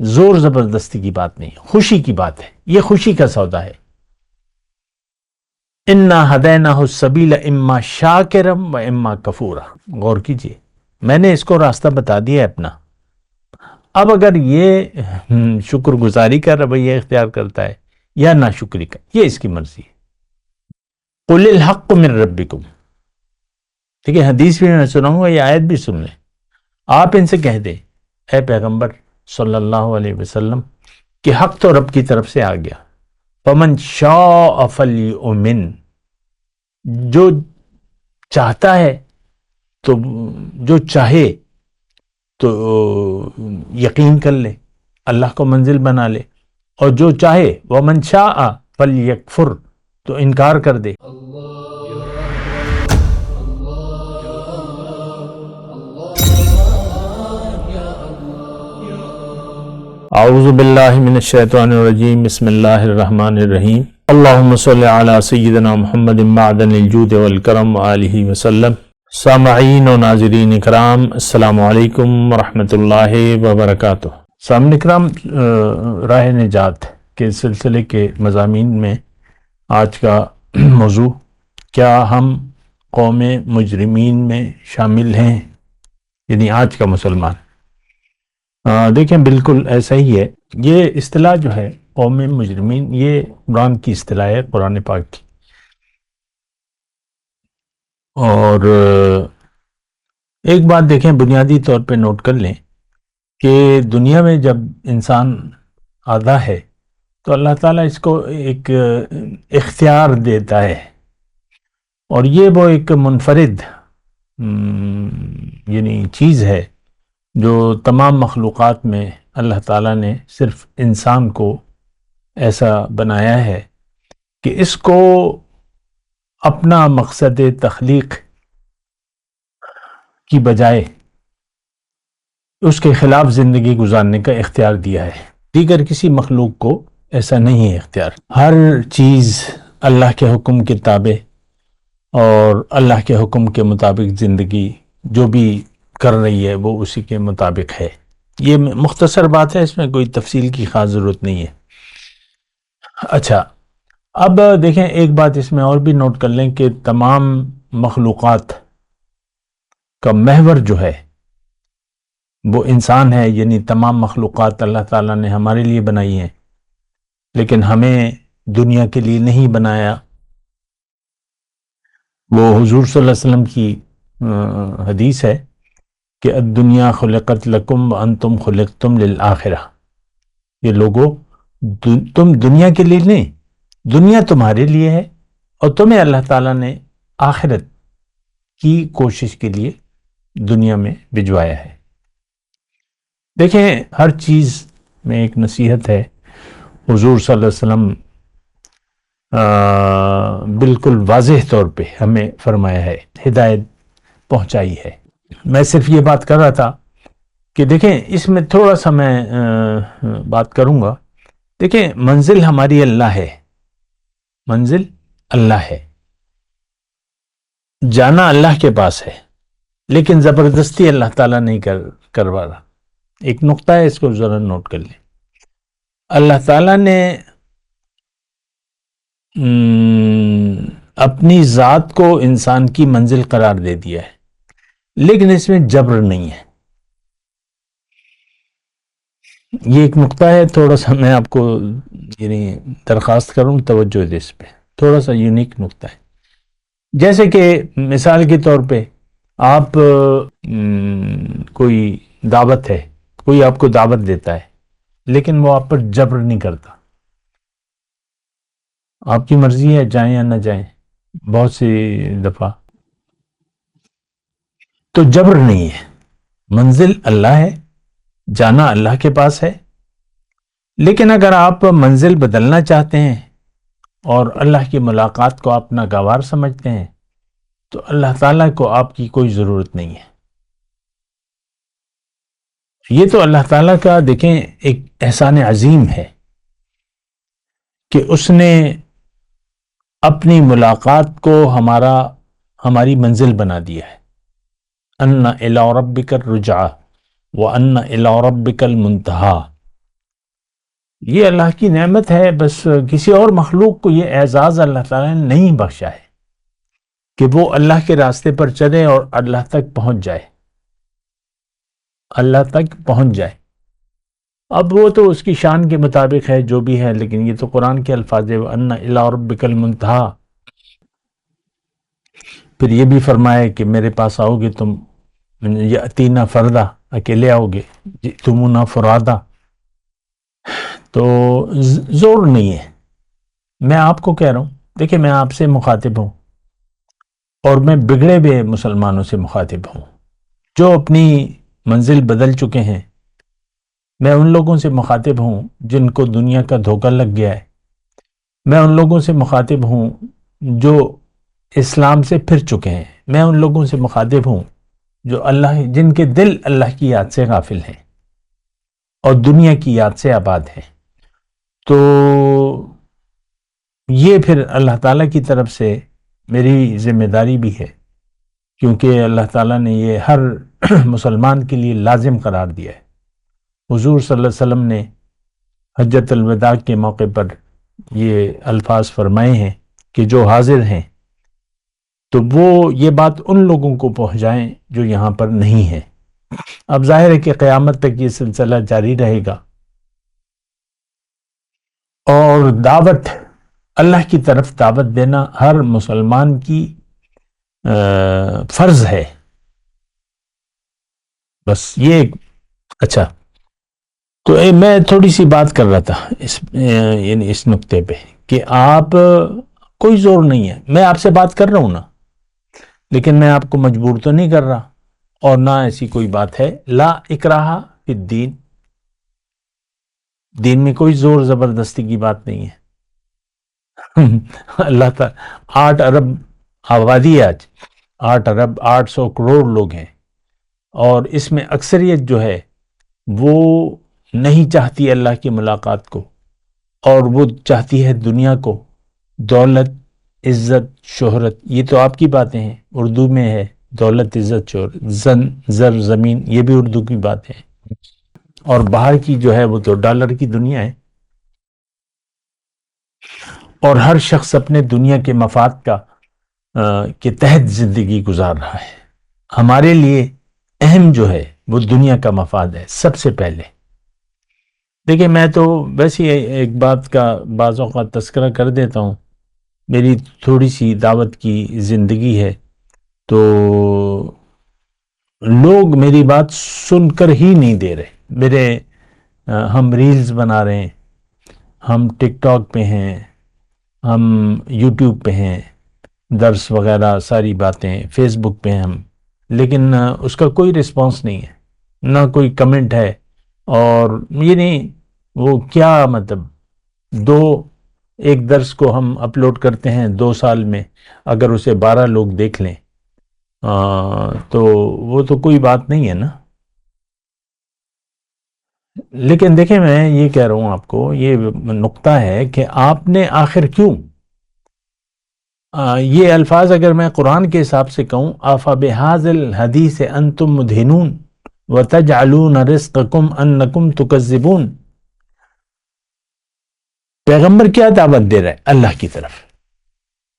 زور زبردستی کی بات نہیں، خوشی کی بات ہے، یہ خوشی کا سودا ہے۔ انا ہدیناہ السبیل اما شاکرا و اما کفورا، غور کیجئے، میں نے اس کو راستہ بتا دیا ہے اپنا، اب اگر یہ شکر گزاری کا رویہ اختیار کرتا ہے یا ناشکری کا، یہ اس کی مرضی ہے۔ قل الحق من ربکم، ٹھیک ہے، حدیث بھی میں سناؤں گا، یہ آیت بھی سن لیں۔ آپ ان سے کہہ دیں اے پیغمبر صلی اللہ علیہ وسلم کہ حق تو رب کی طرف سے آ گیا، فمن شاء فلیؤمن، جو چاہتا ہے تو، جو چاہے تو یقین کر لے، اللہ کو منزل بنا لے، اور جو چاہے ومن شاء فلیکفر، تو انکار کر دے۔ اعوذ باللہ من الشیطان الرجیم، بسم اللہ الرحمن الرحیم، اللہم صلی علی سیدنا محمد معدن الجود والکرم وآلہ وسلم۔ سامعین و ناظرین اکرام، السلام علیکم ورحمۃ اللہ وبرکاتہ۔ سامعین اکرام، راہ نجات کے سلسلے کے مضامین میں آج کا موضوع، کیا ہم قوم مجرمین میں شامل ہیں، یعنی آج کا مسلمان۔ دیکھیں بالکل ایسا ہی ہے، یہ اصطلاح جو ہے قوم مجرمین، یہ قرآن کی اصطلاح ہے، قرآن پاک کی۔ اور ایک بات دیکھیں، بنیادی طور پہ نوٹ کر لیں کہ دنیا میں جب انسان آتا ہے تو اللہ تعالیٰ اس کو ایک اختیار دیتا ہے، اور یہ وہ ایک منفرد یعنی چیز ہے جو تمام مخلوقات میں اللہ تعالیٰ نے صرف انسان کو ایسا بنایا ہے کہ اس کو اپنا مقصد تخلیق کی بجائے اس کے خلاف زندگی گزارنے کا اختیار دیا ہے۔ دیگر کسی مخلوق کو ایسا نہیں ہے اختیار۔ ہر چیز اللہ کے حکم کے تابع اور اللہ کے حکم کے مطابق زندگی جو بھی کر رہی ہے وہ اسی کے مطابق ہے۔ یہ مختصر بات ہے، اس میں کوئی تفصیل کی خاص ضرورت نہیں ہے۔ اچھا، اب دیکھیں ایک بات اس میں اور بھی نوٹ کر لیں کہ تمام مخلوقات کا محور جو ہے وہ انسان ہے، یعنی تمام مخلوقات اللہ تعالیٰ نے ہمارے لیے بنائی ہیں، لیکن ہمیں دنیا کے لیے نہیں بنایا۔ وہ حضور صلی اللہ علیہ وسلم کی حدیث ہے کہ الدنیا خلقت لکم وانتم خلقتم للآخرہ، یہ لوگوں تم دنیا کے لیے نہیں، دنیا تمہارے لیے ہے، اور تمہیں اللہ تعالیٰ نے آخرت کی کوشش کے لیے دنیا میں بھجوایا ہے۔ دیکھیں ہر چیز میں ایک نصیحت ہے، حضور صلی اللہ علیہ وسلم بالکل واضح طور پہ ہمیں فرمایا ہے، ہدایت پہنچائی ہے۔ میں صرف یہ بات کر رہا تھا کہ دیکھیں اس میں تھوڑا سا میں بات کروں گا۔ دیکھیں منزل ہماری اللہ ہے، منزل اللہ ہے، جانا اللہ کے پاس ہے، لیکن زبردستی اللہ تعالیٰ نہیں کروا رہا۔ ایک نقطہ ہے، اس کو ذرا نوٹ کر لیں۔ اللہ تعالیٰ نے اپنی ذات کو انسان کی منزل قرار دے دیا ہے، لیکن اس میں جبر نہیں ہے۔ یہ ایک نقطہ ہے، تھوڑا سا میں آپ کو یعنی درخواست کروں توجہ دے، اس پہ تھوڑا سا یونیک نقطہ ہے۔ جیسے کہ مثال کے طور پہ آپ کوئی دعوت ہے، کوئی آپ کو دعوت دیتا ہے، لیکن وہ آپ پر جبر نہیں کرتا، آپ کی مرضی ہے جائیں یا نہ جائیں، بہت سی دفعہ تو جبر نہیں ہے۔ منزل اللہ ہے، جانا اللہ کے پاس ہے، لیکن اگر آپ منزل بدلنا چاہتے ہیں اور اللہ کی ملاقات کو آپ ناگوار سمجھتے ہیں تو اللہ تعالیٰ کو آپ کی کوئی ضرورت نہیں ہے۔ یہ تو اللہ تعالیٰ کا دیکھیں ایک احسان عظیم ہے کہ اس نے اپنی ملاقات کو ہماری منزل بنا دیا ہے۔ ان الی ربک الرجعہ وان الی ربک المنتہی، یہ اللہ کی نعمت ہے، بس کسی اور مخلوق کو یہ اعزاز اللہ تعالیٰ نے نہیں بخشا ہے کہ وہ اللہ کے راستے پر چلے اور اللہ تک پہنچ جائے، اللہ تک پہنچ جائے۔ اب وہ تو اس کی شان کے مطابق ہے جو بھی ہے، لیکن یہ تو قرآن کے الفاظ ہے، وَأَنَّ إِلَىٰ رَبِّكَ الْمُنتَهَىٰ۔ پھر یہ بھی فرمایا کہ میرے پاس آؤ گے تم، یأتینا فردا، اکیلے آؤ گے، جئتمونا فرادا، تو زور نہیں ہے۔ میں آپ کو کہہ رہا ہوں، دیکھیں میں آپ سے مخاطب ہوں، اور میں بگڑے ہوئے مسلمانوں سے مخاطب ہوں جو اپنی منزل بدل چکے ہیں۔ میں ان لوگوں سے مخاطب ہوں جن کو دنیا کا دھوکہ لگ گیا ہے۔ میں ان لوگوں سے مخاطب ہوں جو اسلام سے پھر چکے ہیں۔ میں ان لوگوں سے مخاطب ہوں جو جن کے دل اللہ کی یاد سے غافل ہیں اور دنیا کی یاد سے آباد ہیں۔ تو یہ پھر اللہ تعالیٰ کی طرف سے میری ذمہ داری بھی ہے، کیونکہ اللہ تعالیٰ نے یہ ہر مسلمان کے لیے لازم قرار دیا ہے۔ حضور صلی اللہ علیہ وسلم نے حجۃ الوداع کے موقع پر یہ الفاظ فرمائے ہیں کہ جو حاضر ہیں تو وہ یہ بات ان لوگوں کو پہنچائیں جو یہاں پر نہیں ہیں۔ اب ظاہر ہے کہ قیامت تک یہ سلسلہ جاری رہے گا، اور دعوت، اللہ کی طرف دعوت دینا ہر مسلمان کی فرض ہے۔ بس یہ اچھا، تو میں تھوڑی سی بات کر رہا تھا یعنی اس نقطے پہ کہ آپ، کوئی زور نہیں ہے، میں آپ سے بات کر رہا ہوں نا، لیکن میں آپ کو مجبور تو نہیں کر رہا، اور نہ ایسی کوئی بات ہے، لا اکراہ فی الدین، دین میں کوئی زور زبردستی کی بات نہیں ہے۔ اللہ تعالیٰ 8 ارب آبادی ہے، آج 8 ارب 800 کروڑ لوگ ہیں، اور اس میں اکثریت جو ہے وہ نہیں چاہتی اللہ کی ملاقات کو، اور وہ چاہتی ہے دنیا کو، دولت، عزت، شہرت۔ یہ تو آپ کی باتیں ہیں، اردو میں ہے دولت، عزت، شہرت، زر، زمین، یہ بھی اردو کی بات ہے، اور باہر کی جو ہے وہ تو ڈالر کی دنیا ہے، اور ہر شخص اپنے دنیا کے مفاد کے تحت زندگی گزار رہا ہے۔ ہمارے لیے اہم جو ہے وہ دنیا کا مفاد ہے سب سے پہلے۔ دیکھیں میں تو ویسے ایک بات کا بعض اوقات تذکرہ کر دیتا ہوں، میری تھوڑی سی دعوت کی زندگی ہے، تو لوگ میری بات سن کر ہی نہیں دے رہے۔ ہم ریلز بنا رہے ہیں، ہم ٹک ٹاک پہ ہیں، ہم یوٹیوب پہ ہیں، درس وغیرہ ساری باتیں فیس بک پہ ہیں ہم، لیکن اس کا کوئی رسپانس نہیں ہے، نہ کوئی کمنٹ ہے، اور یہ نہیں، وہ کیا مطلب، ایک درس کو ہم اپلوڈ کرتے ہیں 2 سال میں، اگر اسے 12 لوگ دیکھ لیں تو وہ تو کوئی بات نہیں ہے نا۔ لیکن دیکھیں میں یہ کہہ رہا ہوں آپ کو، یہ نقطہ ہے کہ آپ نے آخر کیوں، یہ الفاظ اگر میں قرآن کے حساب سے کہوں، افبہذا الحدیث انتم مدہنون وتجعلون رزقکم انکم تکذبون، پیغمبر کیا دعوت دے رہا ہے اللہ کی طرف،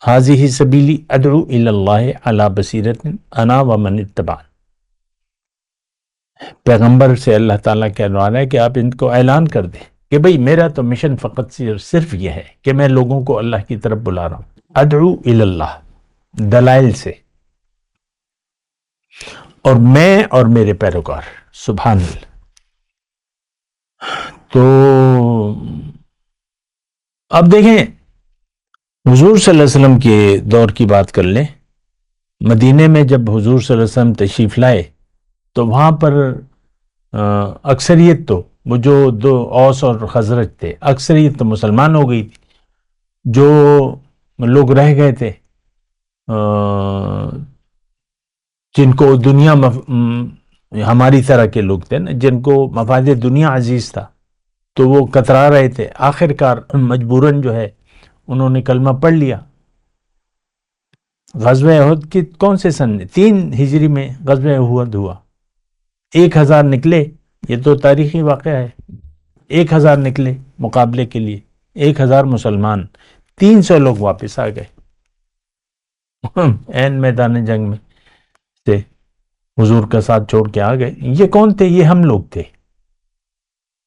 ھذہ سبیلی ادعو الی اللہ علی بصیرۃ انا ومن اتبعن۔ پیغمبر سے اللہ تعالیٰ کہہ رہا ہے کہ آپ ان کو اعلان کر دیں کہ بھئی میرا تو مشن فقط صرف یہ ہے کہ میں لوگوں کو اللہ کی طرف بلا رہا ہوں، ادعو الی اللہ، دلائل سے، اور میں اور میرے پیروکار، سبحان اللہ۔ تو اب دیکھیں حضور صلی اللہ علیہ وسلم کے دور کی بات کر لیں، مدینے میں جب حضور صلی اللہ علیہ وسلم تشریف لائے تو وہاں پر اکثریت تو وہ جو 2 اوس اور خزرج تھے، اکثریت تو مسلمان ہو گئی تھی، جو لوگ رہ گئے تھے جن کو دنیا ہماری طرح کے لوگ تھے نا، جن کو مفاد دنیا عزیز تھا، تو وہ کترا رہے تھے، آخر کار مجبوراً جو ہے انہوں نے کلمہ پڑھ لیا۔ غزوہ احد کی کون سے سن میں؟ 3 ہجری میں غزوہ احد ہوا، 1000 نکلے، یہ تو تاریخی واقعہ ہے، 1000 نکلے مقابلے کے لیے 1000 مسلمان، 300 لوگ واپس آ گئے عین میدان جنگ میں سے حضور کا ساتھ چھوڑ کے آ گئے۔ یہ کون تھے؟ یہ ہم لوگ تھے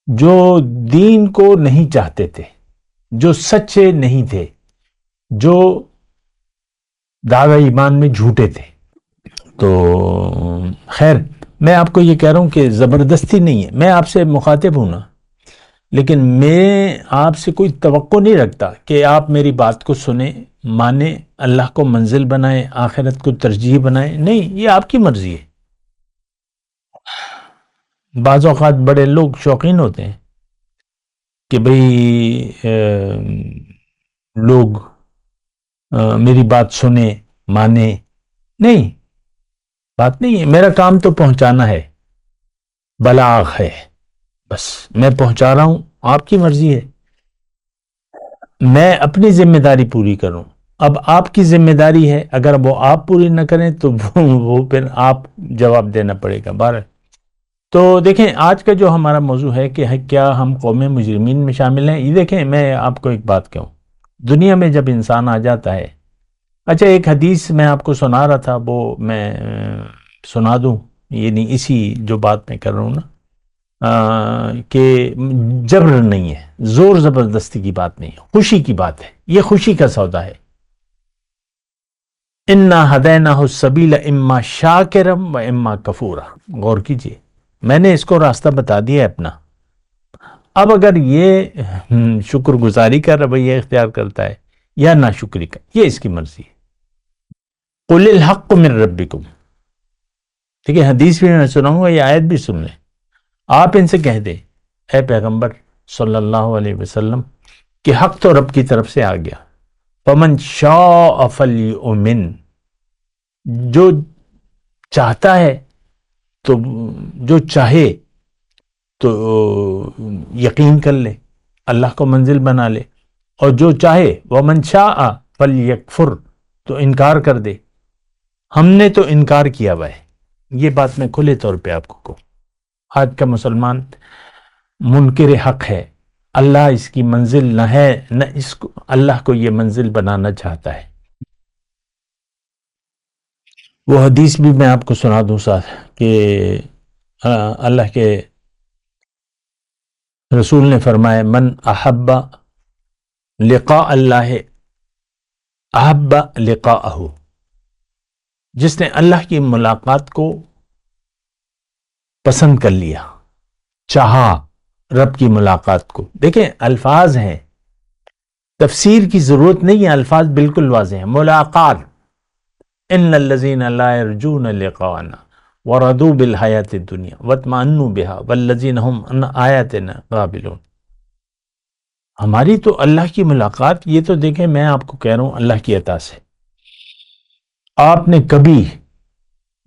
جو دین کو نہیں چاہتے تھے، جو سچے نہیں تھے، جو دعوی ایمان میں جھوٹے تھے۔ تو خیر، میں آپ کو یہ کہہ رہا ہوں کہ زبردستی نہیں ہے، میں آپ سے مخاطب ہوں نا، لیکن میں آپ سے کوئی توقع نہیں رکھتا کہ آپ میری بات کو سنیں، مانیں، اللہ کو منزل بنائیں، آخرت کو ترجیح بنائیں۔ نہیں، یہ آپ کی مرضی ہے۔ بعض اوقات بڑے لوگ شوقین ہوتے ہیں کہ بھئی لوگ میری بات سنیں، مانیں۔ نہیں، بات نہیں ہے، میرا کام تو پہنچانا ہے، بلاغ ہے، بس میں پہنچا رہا ہوں، آپ کی مرضی ہے، میں اپنی ذمہ داری پوری کروں۔ اب آپ کی ذمہ داری ہے، اگر وہ آپ پوری نہ کریں تو وہ پھر آپ جواب دینا پڑے گا۔ بہرحال تو دیکھیں، آج کا جو ہمارا موضوع ہے کہ کیا ہم قوم مجرمین میں شامل ہیں۔ یہ دیکھیں، میں آپ کو ایک بات کہوں، دنیا میں جب انسان آ جاتا ہے، اچھا ایک حدیث میں آپ کو سنا رہا تھا، وہ میں سنا دوں، یہ نہیں، اسی جو بات میں کر رہا ہوں نا، کہ جبر نہیں ہے، زور زبردستی کی بات نہیں ہے، خوشی کی بات ہے، یہ خوشی کا سودا ہے۔ اِنَّا هَدَيْنَاهُ السَّبِيلَ اِمَّا شَاكِرًا وَإِمَّا كَفُورًا۔ غور کیجئے، میں نے اس کو راستہ بتا دیا ہے اپنا۔ اب اگر یہ شکر گزاری کا رویہ اختیار کرتا ہے یا ناشکری کا، یہ اس کی مرضی ہے۔ قُلِ الْحَقُّ مِن رَبِّكُمْ، ٹھیک ہے، حدیث بھی میں سناؤں گا، یہ آیت بھی سن لیں۔ آپ ان سے کہہ دیں، اے پیغمبر صلی اللہ علیہ وسلم، کہ حق تو رب کی طرف سے آ گیا۔ فَمَن شَاءَ فَلْيُؤْمِن، جو چاہتا ہے تو، جو چاہے تو یقین کر لے، اللہ کو منزل بنا لے، اور جو چاہے وَمَن شَاءَ فَلْيَكْفُرْ، تو انکار کر دے۔ ہم نے تو انکار کیا ہوا ہے، یہ بات میں کھلے طور پہ آپ کو کہوں۔ آج کا مسلمان منکر حق ہے، اللہ اس کی منزل نہ ہے، نہ اس کو اللہ کو یہ منزل بنانا چاہتا ہے۔ وہ حدیث بھی میں آپ کو سنا دوں ساتھ، کہ اللہ کے رسول نے فرمایا، من احب لقاء اللہ احب لقاءہ، جس نے اللہ کی ملاقات کو پسند کر لیا، چاہا رب کی ملاقات کو۔ دیکھیں، الفاظ ہیں، تفسیر کی ضرورت نہیں ہے، الفاظ بالکل واضح ہیں۔ ملاقات، ان الذین لا یرجون لقاءنا وردوا بالحیات الدنیا واطمأنوا بها والذین هم عن آیاتنا غافلون۔ ہماری تو اللہ کی ملاقات، یہ تو دیکھیں، میں آپ کو کہہ رہا ہوں اللہ کی عطا سے۔ آپ نے کبھی،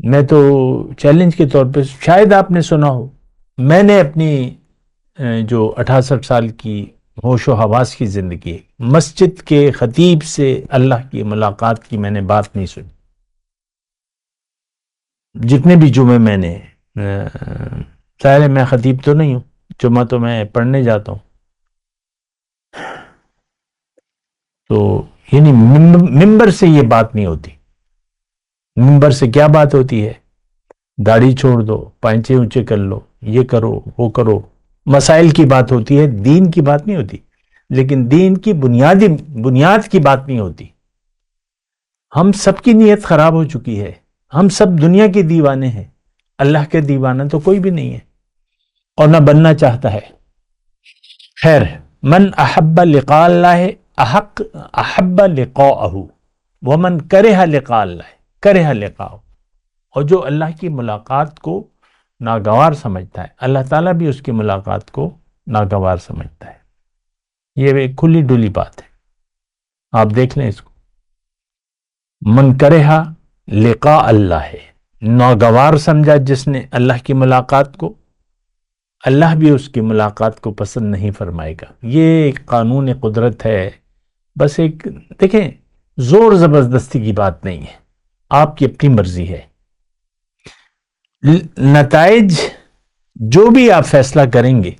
میں تو چیلنج کے طور پہ، شاید آپ نے سنا ہو، میں نے اپنی جو 68 سال کی ہوش و حواس کی زندگی ہے، مسجد کے خطیب سے اللہ کی ملاقات کی میں نے بات نہیں سنی۔ جتنے بھی جمعے میں نے، ظاہر ہے میں خطیب تو نہیں ہوں، جمعہ تو میں پڑھنے جاتا ہوں، تو یعنی ممبر سے یہ بات نہیں ہوتی۔ ممبر سے کیا بات ہوتی ہے؟ داڑھی چھوڑ دو، پائنچے اونچے کر لو، یہ کرو، وہ کرو، مسائل کی بات ہوتی ہے، دین کی بات نہیں ہوتی۔ لیکن دین کی بنیاد کی بات نہیں ہوتی۔ ہم سب کی نیت خراب ہو چکی ہے، ہم سب دنیا کے دیوانے ہیں، اللہ کے دیوانہ تو کوئی بھی نہیں ہے، اور نہ بننا چاہتا ہے۔ خیر، من احب لقاء اللہ احب لقاءہ ومن کرہ لقاء اللہ کرہ لقاءہ، اور جو اللہ کی ملاقات کو ناگوار سمجھتا ہے، اللہ تعالیٰ بھی اس کی ملاقات کو ناگوار سمجھتا ہے۔ یہ ایک کھلی ڈلی بات ہے، آپ دیکھ لیں اس کو۔ من کرہ لقاء اللہ ہے، ناگوار سمجھا جس نے اللہ کی ملاقات کو، اللہ بھی اس کی ملاقات کو پسند نہیں فرمائے گا۔ یہ ایک قانون قدرت ہے، بس ایک دیکھیں، زور زبردستی کی بات نہیں ہے، آپ کی اپنی مرضی ہے۔ نتائج جو بھی آپ فیصلہ کریں گے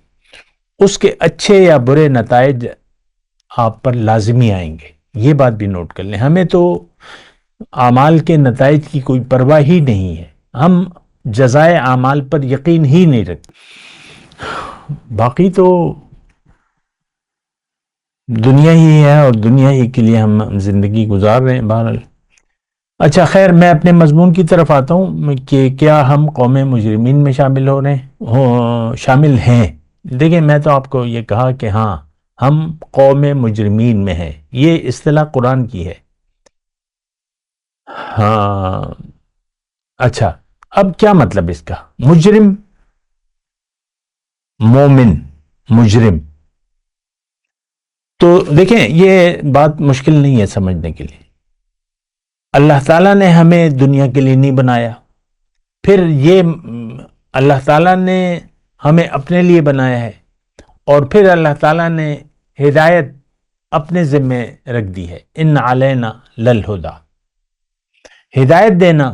اس کے اچھے یا برے نتائج آپ پر لازمی آئیں گے. یہ بات بھی نوٹ کر لیں. ہمیں تو اعمال کے نتائج کی کوئی پرواہ ہی نہیں ہے، ہم جزائے اعمال پر یقین ہی نہیں رکھتے. باقی تو دنیا ہی ہے اور دنیا ہی کے لیے ہم زندگی گزار رہے ہیں بہرحال. اچھا خیر، میں اپنے مضمون کی طرف آتا ہوں کہ کیا ہم قوم مجرمین میں شامل ہو رہے ہیں، شامل ہیں. دیکھیں، میں تو آپ کو یہ کہا کہ ہاں ہم قوم مجرمین میں ہیں. یہ اصطلاح قرآن کی ہے. ہاں اچھا، اب کیا مطلب اس کا؟ مجرم، مومن، مجرم. تو دیکھیں یہ بات مشکل نہیں ہے سمجھنے کے لیے. اللہ تعالیٰ نے ہمیں دنیا کے لیے نہیں بنایا، پھر یہ اللہ تعالیٰ نے ہمیں اپنے لیے بنایا ہے، اور پھر اللہ تعالیٰ نے ہدایت اپنے ذمے رکھ دی ہے. ان علینا للہدیٰ، ہدایت دینا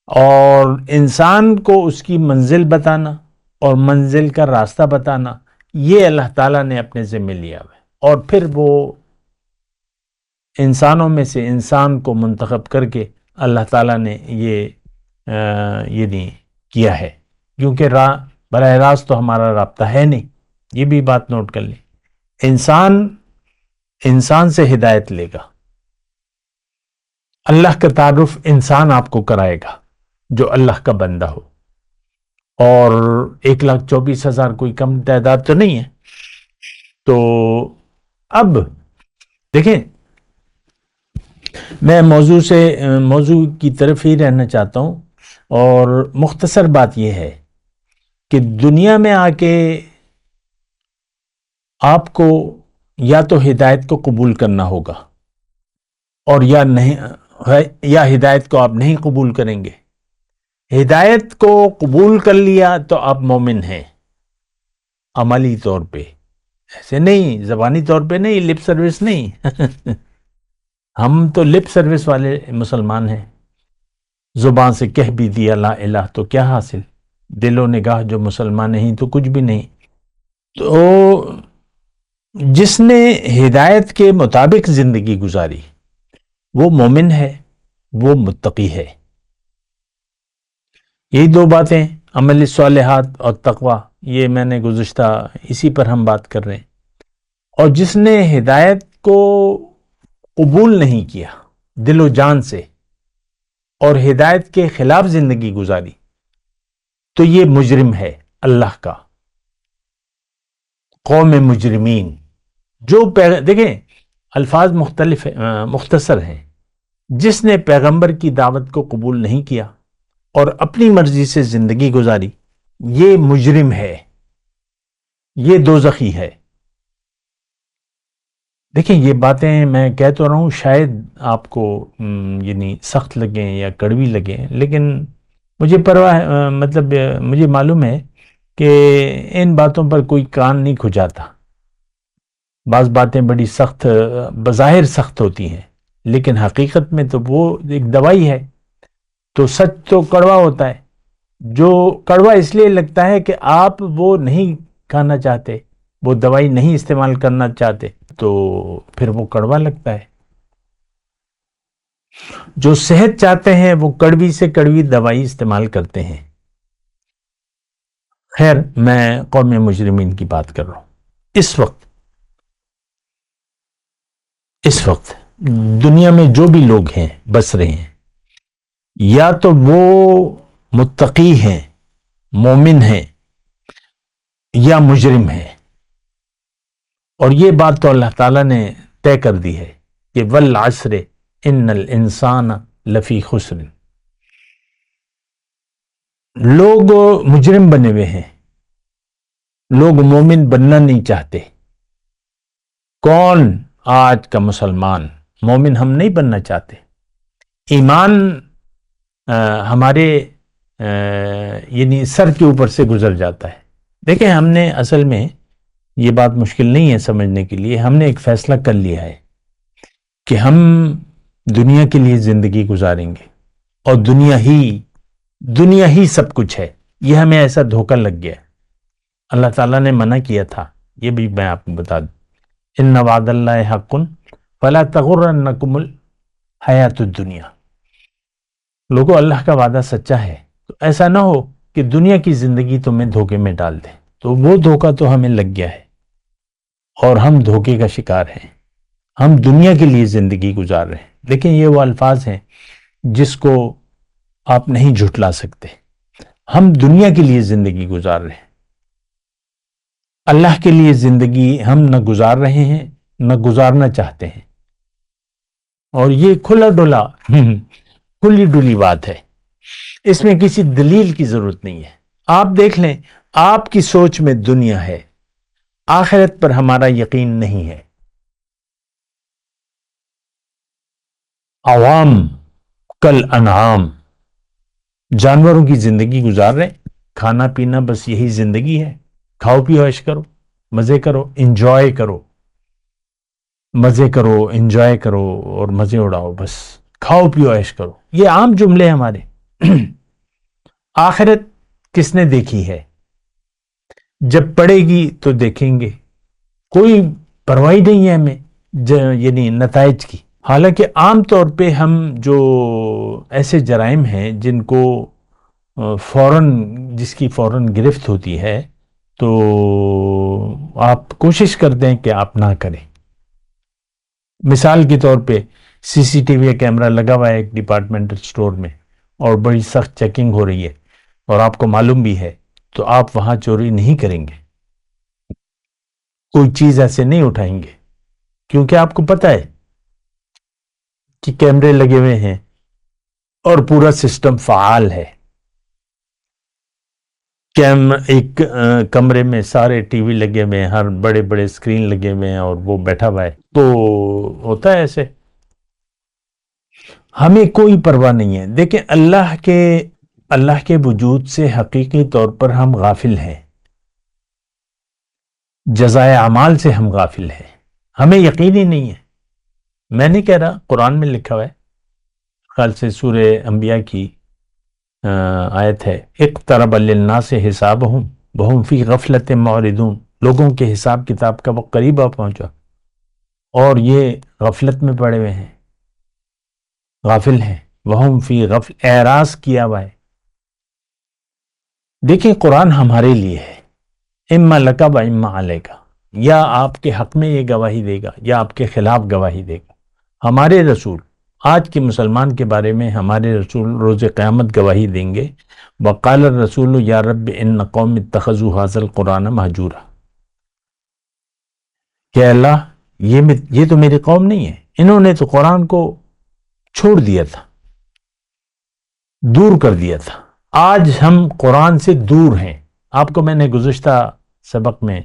اور انسان کو اس کی منزل بتانا اور منزل کا راستہ بتانا، یہ اللہ تعالیٰ نے اپنے ذمے لیا ہے. اور پھر وہ انسانوں میں سے انسان کو منتخب کر کے اللہ تعالیٰ نے یہ نہیں کیا ہے، کیونکہ براہ راست تو ہمارا رابطہ ہے نہیں. یہ بھی بات نوٹ کر لیں. انسان سے ہدایت لے گا، اللہ کا تعارف انسان آپ کو کرائے گا جو اللہ کا بندہ ہو. اور 1,24,000 کوئی کم تعداد تو نہیں ہے. تو اب دیکھیں، میں موضوع کی طرف ہی رہنا چاہتا ہوں، اور مختصر بات یہ ہے کہ دنیا میں آ کے آپ کو یا تو ہدایت کو قبول کرنا ہوگا، اور یا ہدایت کو آپ نہیں قبول کریں گے. ہدایت کو قبول کر لیا تو آپ مومن ہیں عملی طور پہ، ایسے نہیں زبانی طور پہ نہیں، لپ سروس نہیں. ہم تو لپ سروس والے مسلمان ہیں. زبان سے کہہ بھی دیا لا الہ تو کیا حاصل، دل و نگاہ جو مسلمان نہیں تو کچھ بھی نہیں. تو جس نے ہدایت کے مطابق زندگی گزاری وہ مومن ہے، وہ متقی ہے. یہی دو باتیں، عمل صالحات اور تقوی، یہ میں نے گزشتہ اسی پر ہم بات کر رہے ہیں. اور جس نے ہدایت کو قبول نہیں کیا دل و جان سے اور ہدایت کے خلاف زندگی گزاری، تو یہ مجرم ہے اللہ کا. قوم مجرمین جو دیکھیں الفاظ مختصر ہیں. جس نے پیغمبر کی دعوت کو قبول نہیں کیا اور اپنی مرضی سے زندگی گزاری، یہ مجرم ہے، یہ دوزخی ہے. دیکھیں یہ باتیں میں کہہ تو رہا ہوں، شاید آپ کو یعنی سخت لگیں یا کڑوی لگیں، لیکن مجھے مجھے معلوم ہے کہ ان باتوں پر کوئی کان نہیں کھجاتا. بعض باتیں بڑی سخت، بظاہر سخت ہوتی ہیں، لیکن حقیقت میں تو وہ ایک دوائی ہے. تو سچ تو کڑوا ہوتا ہے. جو کڑوا اس لیے لگتا ہے کہ آپ وہ نہیں کھانا چاہتے، وہ دوائی نہیں استعمال کرنا چاہتے، تو پھر وہ کڑوا لگتا ہے. جو صحت چاہتے ہیں وہ کڑوی سے کڑوی دوائی استعمال کرتے ہیں. خیر، میں قوم مجرمین کی بات کر رہا ہوں. اس وقت دنیا میں جو بھی لوگ ہیں بس رہے ہیں، یا تو وہ متقی ہیں، مومن ہیں، یا مجرم ہیں. اور یہ بات تو اللہ تعالیٰ نے طے کر دی ہے کہ والعصر ان الانسان لفی خسر. لوگ مجرم بنے ہوئے ہیں، لوگ مومن بننا نہیں چاہتے. کون؟ آج کا مسلمان. مومن ہم نہیں بننا چاہتے. ایمان ہمارے یعنی سر کے اوپر سے گزر جاتا ہے. دیکھیں ہم نے اصل میں، یہ بات مشکل نہیں ہے سمجھنے کے لیے، ہم نے ایک فیصلہ کر لیا ہے کہ ہم دنیا کے لیے زندگی گزاریں گے، اور دنیا ہی سب کچھ ہے. یہ ہمیں ایسا دھوکہ لگ گیا. اللہ تعالیٰ نے منع کیا تھا یہ بھی میں آپ کو بتا دوں، ان وعد اللہ حق فلا تغرنکم الحیات الدنیا، لوگوں اللہ کا وعدہ سچا ہے، تو ایسا نہ ہو کہ دنیا کی زندگی تمہیں دھوکے میں ڈال دے۔ تو وہ دھوکہ تو ہمیں لگ گیا ہے اور ہم دھوکے کا شکار ہیں، ہم دنیا کے لیے زندگی گزار رہے ہیں۔ لیکن یہ وہ الفاظ ہیں جس کو آپ نہیں جھٹلا سکتے، ہم دنیا کے لیے زندگی گزار رہے ہیں، اللہ کے لیے زندگی ہم نہ گزار رہے ہیں نہ گزارنا چاہتے ہیں، اور یہ کھلا ڈلا کھلی ڈلی بات ہے، اس میں کسی دلیل کی ضرورت نہیں ہے۔ آپ دیکھ لیں، آپ کی سوچ میں دنیا ہے، آخرت پر ہمارا یقین نہیں ہے۔ عوام کل انعام، جانوروں کی زندگی گزار رہے، کھانا پینا بس یہی زندگی ہے، کھاؤ پیو عیش کرو، مزے کرو، انجوائے کرو، مزے کرو، انجوائے کرو اور مزے اڑاؤ، بس کھاؤ پیو عیش کرو، یہ عام جملے ہمارے۔ آخرت کس نے دیکھی ہے؟ جب پڑے گی تو دیکھیں گے، کوئی پرواہ نہیں ہے ہمیں یعنی نتائج کی۔ حالانکہ عام طور پہ ہم جو ایسے جرائم ہیں جن کو فوراً، جس کی فوراً گرفت ہوتی ہے، تو آپ کوشش کرتے ہیں کہ آپ نہ کریں۔ مثال کے طور پہ سی سی ٹی وی کیمرہ لگا ہوا ہے ایک ڈپارٹمنٹل سٹور میں اور بڑی سخت چیکنگ ہو رہی ہے اور آپ کو معلوم بھی ہے، تو آپ وہاں چوری نہیں کریں گے، کوئی چیز ایسے نہیں اٹھائیں گے، کیونکہ آپ کو پتہ ہے کہ کیمرے لگے ہوئے ہیں اور پورا سسٹم فعال ہے۔ ایک کمرے میں سارے ٹی وی لگے ہوئے ہیں، ہر بڑے بڑے اسکرین لگے ہوئے ہیں اور وہ بیٹھا ہوا ہے، تو ہوتا ہے ایسے۔ ہمیں کوئی پرواہ نہیں ہے۔ دیکھیں، اللہ کے وجود سے حقیقی طور پر ہم غافل ہیں، جزائے اعمال سے ہم غافل ہیں، ہمیں یقین ہی نہیں ہے۔ میں نہیں کہہ رہا، قرآن میں لکھا ہوا ہے، خیال سے سورہ انبیاء کی آیت ہے، اقترب للناس حسابہم وہم فی غفلت معرضون، لوگوں کے حساب کتاب کا وقت قریب آ پہنچا اور یہ غفلت میں پڑے ہوئے ہیں، غافل ہیں، وہم فی غفل، اعراض کیا ہوا ہے۔ دیکھیں، قرآن ہمارے لیے ہے، اما لکا و اما علیکا، یا آپ کے حق میں یہ گواہی دے گا یا آپ کے خلاف گواہی دے گا۔ ہمارے رسول، آج کے مسلمان کے بارے میں ہمارے رسول روز قیامت گواہی دیں گے، وقال الرسول یا رب ان قوم اتخذوا ھذا القرآن مہجورا، کہ اللہ یہ تو میری قوم نہیں ہے، انہوں نے تو قرآن کو چھوڑ دیا تھا، دور کر دیا تھا۔ آج ہم قرآن سے دور ہیں۔ آپ کو میں نے گزشتہ سبق میں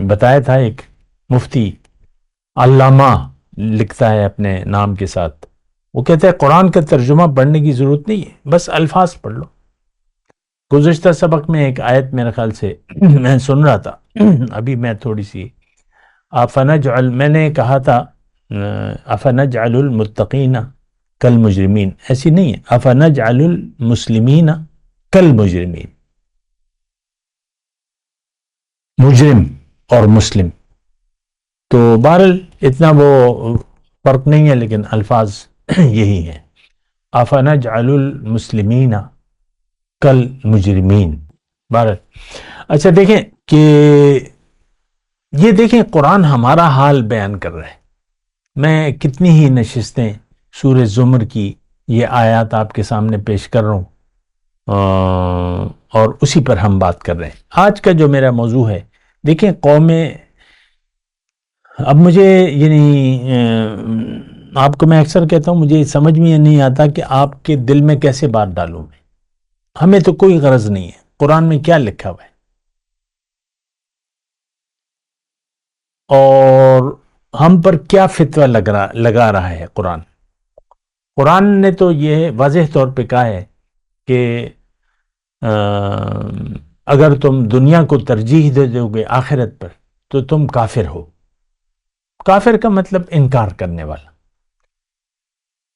بتایا تھا، ایک مفتی علامہ لکھتا ہے اپنے نام کے ساتھ، وہ کہتا ہے قرآن کا ترجمہ پڑھنے کی ضرورت نہیں ہے، بس الفاظ پڑھ لو۔ گزشتہ سبق میں ایک آیت میرے خیال سے میں سن رہا تھا، ابھی میں تھوڑی سی میں نے کہا تھا افنجعل المتقین کالمجرمین، ایسی نہیں ہے، افنجعل المسلمین کالمجرمین، مجرم اور مسلم، تو بہرحال اتنا وہ فرق نہیں ہے، لیکن الفاظ یہی ہیں، افنجعل المسلمین کالمجرمین۔ بہرحال اچھا، دیکھیں کہ یہ دیکھیں قرآن ہمارا حال بیان کر رہا ہے۔ میں کتنی ہی نشستیں سورہ زمر کی یہ آیات آپ کے سامنے پیش کر رہا ہوں، اور اسی پر ہم بات کر رہے ہیں۔ آج کا جو میرا موضوع ہے، دیکھیں قومیں، اب مجھے یعنی آپ کو میں اکثر کہتا ہوں، مجھے سمجھ میں نہیں آتا کہ آپ کے دل میں کیسے بات ڈالوں میں، ہمیں تو کوئی غرض نہیں ہے قرآن میں کیا لکھا ہوا ہے، اور ہم پر کیا فتویٰ لگا رہا ہے قرآن نے تو یہ واضح طور پہ کہا ہے کہ اگر تم دنیا کو ترجیح دے دو گے آخرت پر تو تم کافر ہو۔ کافر کا مطلب انکار کرنے والا،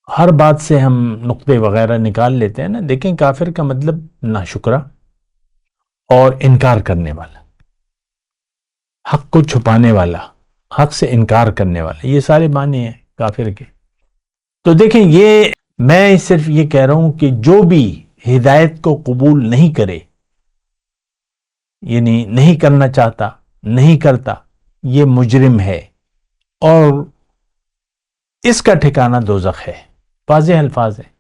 ہر بات سے ہم نقطے وغیرہ نکال لیتے ہیں نا، دیکھیں کافر کا مطلب ناشکرا اور انکار کرنے والا۔ حق کو چھپانے والا، حق سے انکار کرنے والا، یہ سارے معنی ہیں کافر کے۔ تو دیکھیں، یہ میں صرف یہ کہہ رہا ہوں کہ جو بھی ہدایت کو قبول نہیں کرے، یعنی نہیں کرنا چاہتا، نہیں کرتا، یہ مجرم ہے اور اس کا ٹھکانہ دوزخ ہے۔ واضح الفاظ ہیں۔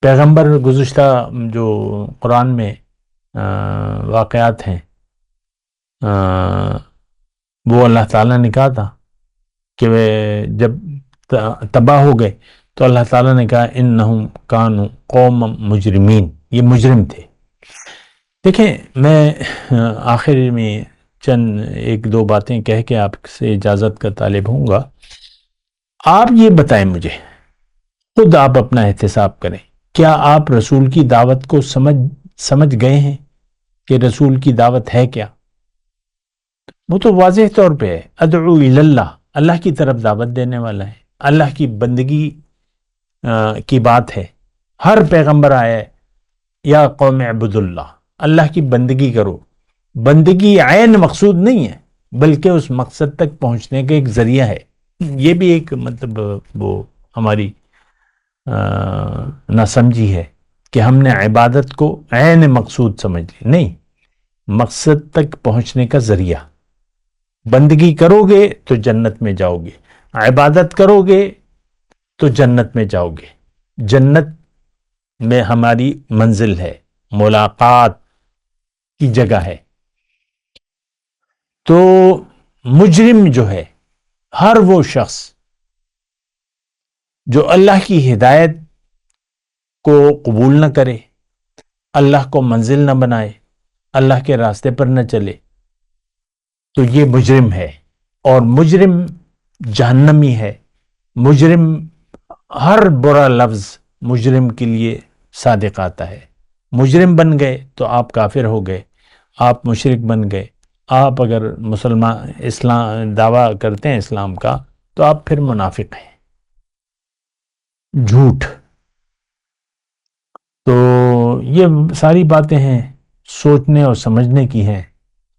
پیغمبر گزشتہ جو قرآن میں واقعات ہیں، وہ اللہ تعالیٰ نے کہا تھا کہ جب تباہ ہو گئے تو اللہ تعالیٰ نے کہا انہم کانوا قوم مجرمین، یہ مجرم تھے۔ دیکھیں، میں آخر میں چند ایک دو باتیں کہہ کے آپ سے اجازت کا طالب ہوں گا۔ آپ یہ بتائیں مجھے، خود آپ اپنا احتساب کریں، کیا آپ رسول کی دعوت کو سمجھ گئے ہیں کہ رسول کی دعوت ہے کیا؟ وہ تو واضح طور پہ ہے، ادعو اللہ، اللہ کی طرف دعوت دینے والا ہے، اللہ کی بندگی کی بات ہے۔ ہر پیغمبر آیا ہے یا قوم اعبدوا اللہ، اللہ کی بندگی کرو۔ بندگی عین مقصود نہیں ہے، بلکہ اس مقصد تک پہنچنے کا ایک ذریعہ ہے۔ یہ بھی ایک مطلب وہ ہماری ناسمجھی ہے کہ ہم نے عبادت کو عین مقصود سمجھ لی، نہیں، مقصد تک پہنچنے کا ذریعہ۔ بندگی کرو گے تو جنت میں جاؤ گے، عبادت کرو گے تو جنت میں جاؤ گے۔ جنت میں ہماری منزل ہے، ملاقات کی جگہ ہے۔ تو مجرم جو ہے، ہر وہ شخص جو اللہ کی ہدایت کو قبول نہ کرے، اللہ کو منزل نہ بنائے، اللہ کے راستے پر نہ چلے، تو یہ مجرم ہے، اور مجرم جہنمی ہے۔ مجرم، ہر برا لفظ مجرم کے لیے صادق آتا ہے۔ مجرم بن گئے تو آپ کافر ہو گئے، آپ مشرک بن گئے۔ آپ اگر مسلمان اسلام دعویٰ کرتے ہیں اسلام کا، تو آپ پھر منافق ہیں، جھوٹ۔ تو یہ ساری باتیں ہیں، سوچنے اور سمجھنے کی ہیں۔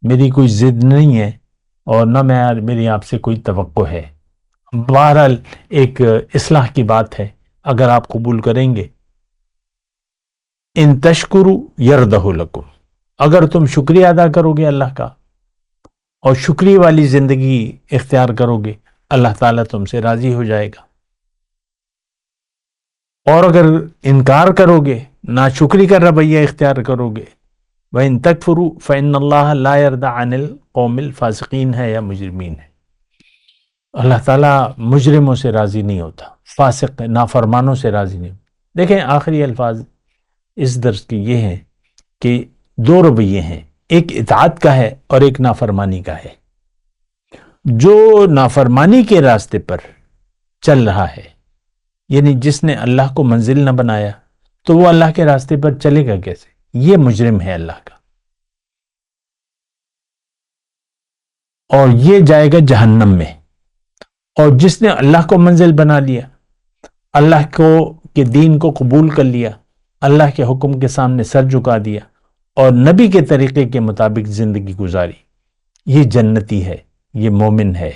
میری کوئی ضد نہیں ہے اور نہ میری آپ سے کوئی توقع ہے۔ بہرحال ایک اصلاح کی بات ہے، اگر آپ قبول کریں گے، ان تشکروا یرضہ لکم، اگر تم شکریہ ادا کرو گے اللہ کا اور شکریہ والی زندگی اختیار کرو گے، اللہ تعالیٰ تم سے راضی ہو جائے گا۔ اور اگر انکار کرو گے، ناشکری کا رویہ اختیار کرو گے، وَإِن تَكْفُرُوا فَإِنَّ اللَّهَ لَا يَرْضَىٰ عَنِ الْقَوْمِ الْفَاسِقِينَ ہے یا مجرمین ہے۔ اللہ تعالیٰ مجرموں سے راضی نہیں ہوتا، فاسق نافرمانوں سے راضی نہیں ہوتا۔ دیکھیں، آخری الفاظ اس درس کی یہ ہیں کہ دو رویے ہیں، ایک اطاعت کا ہے اور ایک نافرمانی کا ہے۔ جو نافرمانی کے راستے پر چل رہا ہے، یعنی جس نے اللہ کو منزل نہ بنایا، تو وہ اللہ کے راستے پر چلے گا کیسے؟ یہ مجرم ہے اللہ کا، اور یہ جائے گا جہنم میں۔ اور جس نے اللہ کو منزل بنا لیا، اللہ کے دین کو قبول کر لیا، اللہ کے حکم کے سامنے سر جھکا دیا اور نبی کے طریقے کے مطابق زندگی گزاری، یہ جنتی ہے، یہ مومن ہے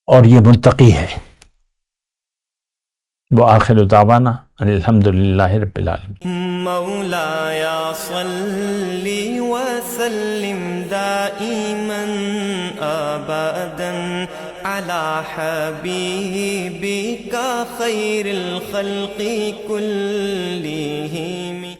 اور یہ متقی ہے۔ وآخر دعوانا ان الحمدللہ رب العالمین۔ مولاي صل وسلم دائما ابدا على حبيبك خير الخلق كلهم